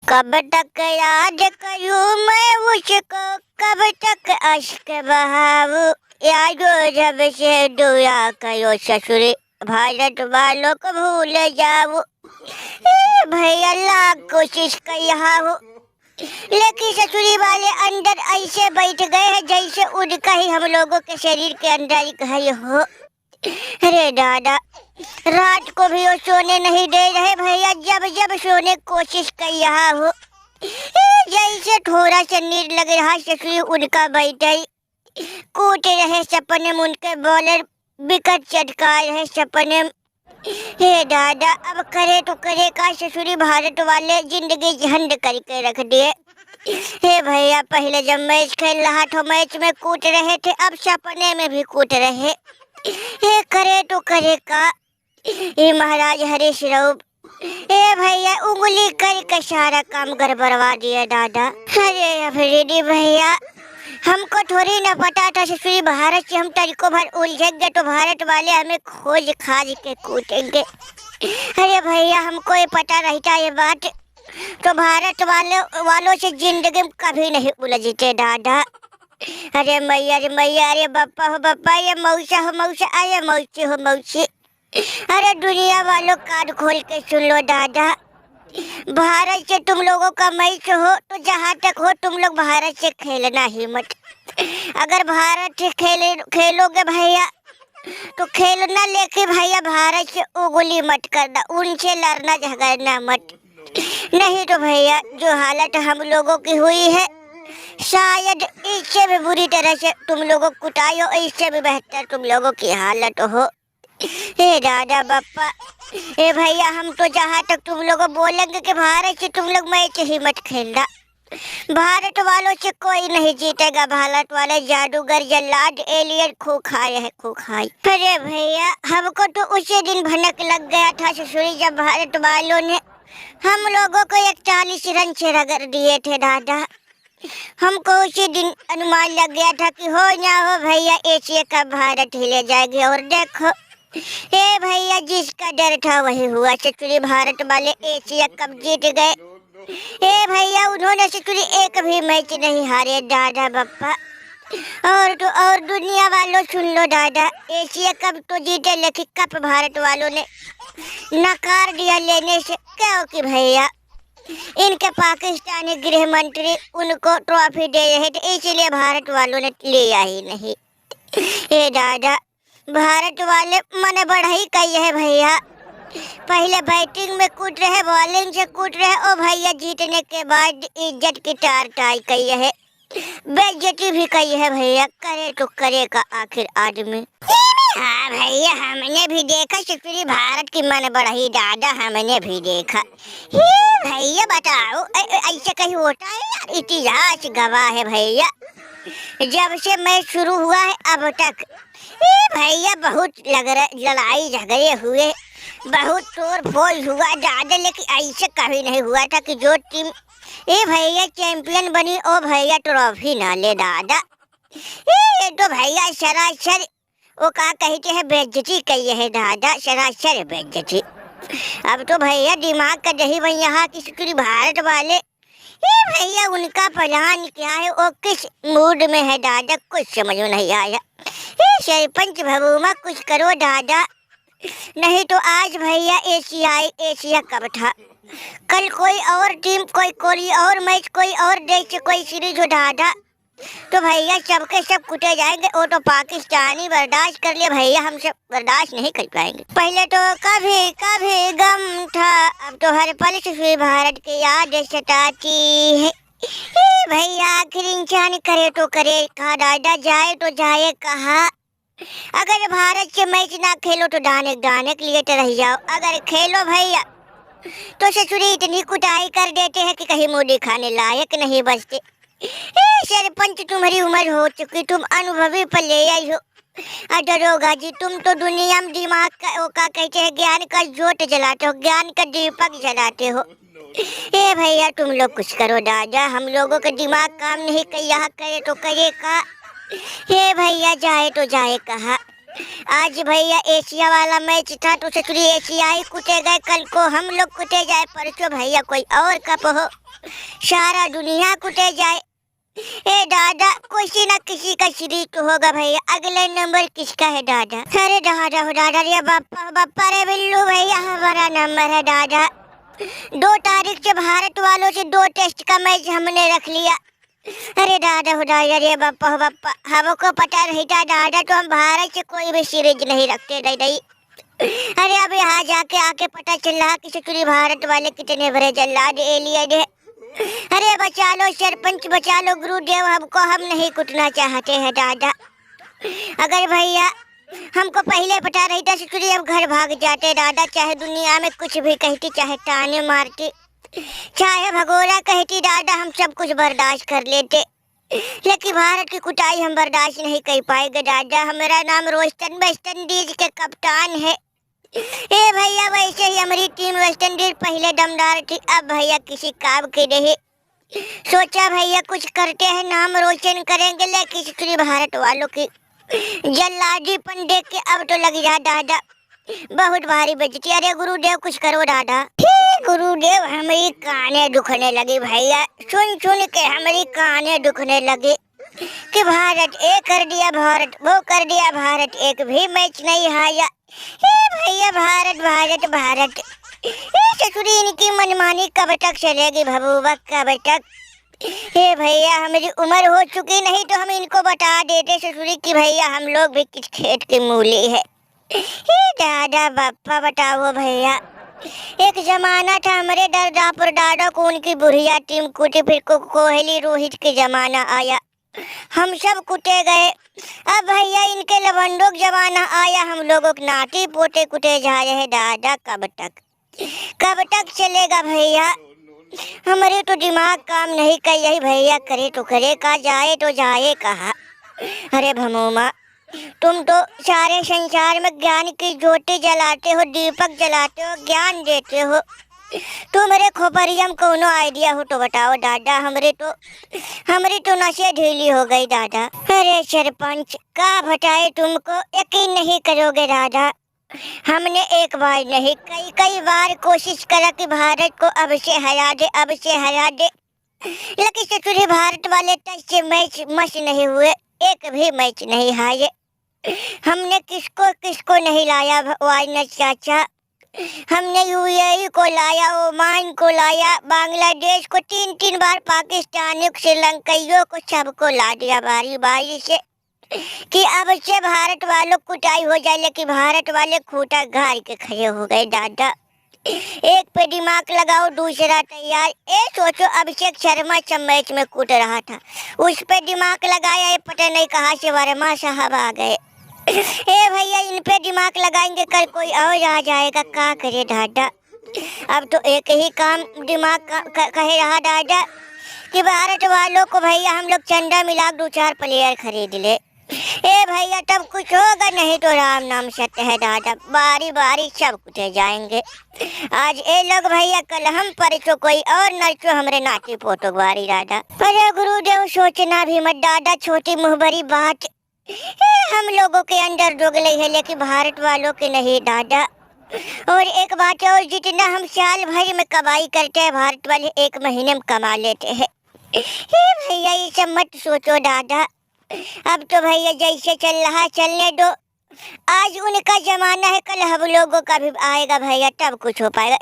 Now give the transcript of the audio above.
कब तक याद करूँ मैं उसको, कब तक अश्क बहाऊं, यादो जब से दूरा करो ससुरी, भारत वालों को भूल जाऊं। भैया लाख कोशिश कर रहा हूँ, लेकिन ससुरी वाले अंदर ऐसे बैठ गए हैं जैसे उनका ही हम लोगों के शरीर के अंदर ही घर हो। अरे दादा, रात को भी वो सोने नहीं दे रहे भैया, जब जब सोने की कोशिश कर रहा हूँ जैसे थोड़ा सा नींद लग रहा, ससुरी उनका बैठा ही कूट रहे सपने में, उनके बॉलर विकेट चटका रहे सपने में। हे दादा, अब करे तो करे का, ससुरी भारत वाले जिंदगी झंड करके रख दिए। हे भैया, पहले जब मैच खेल रहा तो मैच में कूट रहे थे, अब सपने में भी कूट रहे। हे करे तो करे का, ये महाराज हरीश राव, ए भैया उंगली करके सारा काम गड़बड़वा दिया दादा। अरे अफरीदी भैया, हमको थोड़ी न पता था ससुरी भारत से हम तरीकों भर उलझेंगे तो भारत वाले हमें खोज खाज के कूटेंगे। अरे भैया, हमको ये पता रहता ये बात तो भारत वालों से जिंदगी में कभी नहीं उलझते दादा। अरे मैया, अरे मैया, अरे बप्पा हो बप्पा, ये मौसा हो मौसा, अरे मौसी हो मौसी। अरे दुनिया वालों, कान खोल के सुन लो दादा, भारत से तुम लोगों का मैच हो तो जहाँ तक हो तुम लोग भारत से खेलना ही मत। अगर भारत से खेलोगे भैया तो खेलना, लेके भैया भारत से उंगली मत करना, उनसे लड़ना झगड़ना मत। नहीं तो भैया जो हालत हम लोगों की हुई है, शायद इससे भी बुरी तरह से तुम लोगों को कुटाई हो, इससे भी बेहतर तुम लोगों की हालत हो। हे दादा बप्पा, ए भैया, हम तो जहाँ तक तुम लोगों बोलेंगे कि भारत से तुम लोग मैच ही मत खेलना, भारत वालों से कोई नहीं जीतेगा। भारत वाले जादूगर, जल्लाद, एलियन खूखाए है, खूखाई। अरे भैया, हमको तो उसी दिन भनक लग गया था ससुरी, जब भारत वालों ने हम लोगों को 41 रन से रगड़ दिए थे दादा। हमको उसी दिन अनुमान लग गया था कि हो ना हो भैया एशिया कप भारत ही ले जाएगी। और देखो ए भैया, जिसका डर था वही हुआ, ससुरी भारत वाले एशिया कप जीत गए। ए भैया, उन्होंने ससुरी एक भी मैच नहीं हारे दादा बप्पा। और दुनिया वालों सुन लो दादा, एशिया कप तो जीते लेकिन कप भारत वालों ने नकार दिया लेने से। क्योंकि भैया इनके पाकिस्तानी गृह मंत्री उनको ट्रॉफी दे रहे थे, इसलिए भारत वालों ने लिया ही नहीं। हे दादा, भारत वाले मने बढ़ाई कही है भैया, पहले बैटिंग में कूट रहे, बॉलिंग से कूट रहे, और भैया जीतने के बाद इज्जत की टार टाई कही है, बेइज्जती भी कही है भैया। करे तो करे का आखिर आदमी। हाँ भैया, हमने भी देखा ससुरी भारत की मन बढ़ाई दादा, हमने भी देखा। भैया बताओ, ऐसा कहीं होता है यार? इतिहास गवाह है भैया, जब से मैच शुरू हुआ है अब तक भैया बहुत लड़ाई झगड़े हुए, बहुत तोड़ फोड़ हुआ दादा, लेकिन ऐसा कभी नहीं हुआ था कि जो टीम भैया चैंपियन बनी ओ भैया ट्रॉफी ना ले दादा। ये तो भैया सरासर वो क्या कहते हैं, बेइज्जती कही है दादा, सरासर बेइज्जती। अब तो भैया दिमाग का दही वही यहाँ की ससुरी भारत वाले, भैया उनका प्लान क्या है, वो किस मूड में है दादा, कुछ समझ में नहीं आया। सरपंच भगुमा कुछ करो दादा, नहीं तो आज भैया एशिया कप था, कल कोई और टीम, कोई और मैच, कोई और देश से कोई सीरीज हो दादा, तो भैया सबके सब कुटे जाएंगे। वो तो पाकिस्तानी बर्दाश्त कर लिए भैया, हम सब बर्दाश्त नहीं कर पाएंगे। पहले तो कभी कभी गम था, अब तो हर पल से भारत की याद सताती है। भैया आखिर इंसान करे तो करे कहा दादा, जाए तो जाए कहा। अगर भारत से मैच ना खेलो तो दाने के लिए तो रह जाओ, अगर खेलो भैया तो ससुरी इतनी कुटाई कर देते हैं कि कहीं मुँह दिखाने लायक नहीं बचते। सरपंच, तुम्हारी उम्र हो चुकी, तुम अनुभवी पर ले आई हो। दरोगा जी, तुम तो दुनिया में दिमाग का वो क्या कहते हैं, ज्ञान का जोत जलाते हो, ज्ञान का दीपक जलाते हो। भैया तुम लोग कुछ करो दादा, हम लोगों का दिमाग काम नहीं कर, यहाँ करे तो करे का। भैया जाए तो जाए कहा, आज भैया एशिया वाला मैच था तो ससुरी एशिया ही कुटे गए, कल को हम लोग कुटे जाए, परसों भैया कोई और कप हो, सारा दुनिया कुटे जाए। ए दादा, किसी न किसी का श्री तो होगा भैया, अगले नंबर किसका है दादा? अरे दादा हो दादा, रे बाप्पा बाप्पा रे बिल्लू भैया हमारा नंबर है दादा। 2 तारीख से भारत वालों से 2 टेस्ट का मैच हमने रख लिया। अरे दादा हो दादा, रे बाप्पा हो बाप्पा, हमको पता नहीं था दादा, तो हम भारत से कोई भी सीरीज नहीं रखते नहीं। अरे अब यहाँ जाके आके पता चल रहा कि ससुरी भारत वाले कितने बड़े जल्लाद एलियन है। अरे बचा लो सरपंच, बचा लो गुरुदेव, हमको हम नहीं कुटना चाहते हैं दादा। अगर भैया हमको पहले पता नहीं था ससुरी, हम घर भाग जाते दादा, चाहे दुनिया में कुछ भी कहती, चाहे ताने मारती, चाहे भगोड़ा कहती दादा, हम सब कुछ बर्दाश्त कर लेते, लेकिन भारत की कुटाई हम बर्दाश्त नहीं कर पाएंगे दादा। हमारा नाम रोस्टन वेस्ट इंडीज के कप्तान है। ए भैया, वैसे ही हमारी टीम वेस्ट इंडीज पहले दमदार थी, अब भैया किसी काम की नहीं। सोचा भैया कुछ करते हैं, नाम रोशन करेंगे, लेकिन ससुरी भारत वालों की जल्लादीपन देख के अब तो लग जा दादा, बहुत भारी बेइज्जती। अरे गुरुदेव कुछ करो दादा। गुरुदेव, हमारी कानें दुखने लगी भैया, सुन सुन के हमारी कानें दुखने लगी कि भारत ये कर दिया, भारत वो कर दिया, भारत एक भी मैच नहीं हारा। भैया भारत भारत भारत, ससुरी इनकी मनमानी कब तक चलेगी भबूबा, कब तक? हे भैया, हमारी उम्र हो चुकी, नहीं तो हम इनको बता देते ससुरी कि भैया हम लोग भी किस खेत की मूली है। दादा बाप्पा बताओ भैया, एक जमाना था हमारे दादा पर दादा को उनकी बुढ़िया टीम कूटी, फिर को कोहली रोहित के जमाना आया, हम सब कुटे गए। अब भैया इनके लवंडों का जमाना आया, हम लोगों के नाती पोते कुटे जा रहे हैं दादा, कब तक चलेगा भैया? हमारे तो दिमाग काम नहीं कर रही भैया, करे तो करे का, जाए तो जाए कहाँ? अरे भमोमा, तुम तो सारे संसार में ज्ञान की ज्योति जलाते हो, दीपक जलाते हो, ज्ञान देते हो, तुम्हारे खोपरियम कोनो आइडिया हो तो बताओ दादा। हमारी तो नशे ढीली हो गई दादा। अरे सरपंच का बताए तुमको, यकीन नहीं करोगे दादा, हमने एक बार नहीं कई बार कोशिश करा कि भारत को अब से हरा दे, लेकिन ससुरी भारत वाले टेस्ट से मैच मस नहीं हुए, एक भी मैच नहीं हारे। हमने किसको नहीं लाया वाइनर चाचा, हमने यूएई को लाया, ओमान को लाया, बांग्लादेश को 3 बार, पाकिस्तान, श्रीलंकाइयों को, सबको ला दिया बारी बारी से कि अब से भारत वालों कुटाई हो जाए, लेकिन भारत वाले खूंटा गाड़ के खड़े हो गए दादा। एक पे दिमाग लगाओ, दूसरा तैयार। सोचो अभिषेक शर्मा सब मैच में कूट रहा था, उस पे दिमाग लगाया, ये पता नहीं कहाँ से वर्मा साहब आ गए। भैया इन पे दिमाग लगाएंगे, कल कोई और आ जाएगा, क्या करे दादा? अब तो एक ही काम दिमाग कह रहा दादा कि भारत वालों को भैया हम लोग चंदा मिला 2-4 प्लेयर खरीद ले। भैया तब कुछ होगा, नहीं तो राम नाम सत्य है दादा, बारी बारी सब कुछ जाएंगे। आज ये लोग भैया, कल हम, परसों कोई और, नरसों हमरे नाती पोतो बारी दादा। अरे गुरुदेव सोचना भी मत दादा, छोटी मुहबरी बात, हम लोगों के अंदर दोगले है, लेकिन भारत वालों के नहीं दादा। और एक बात और, जितना हम साल भर में कमाई करते हैं, भारत वाले 1 महीने में कमा लेते हैं। भैया ये सब मत सोचो दादा, अब तो भैया जैसे चल रहा चलने दो, आज उनका जमाना है, कल हम लोगों का भी आएगा भैया, तब कुछ हो पाएगा।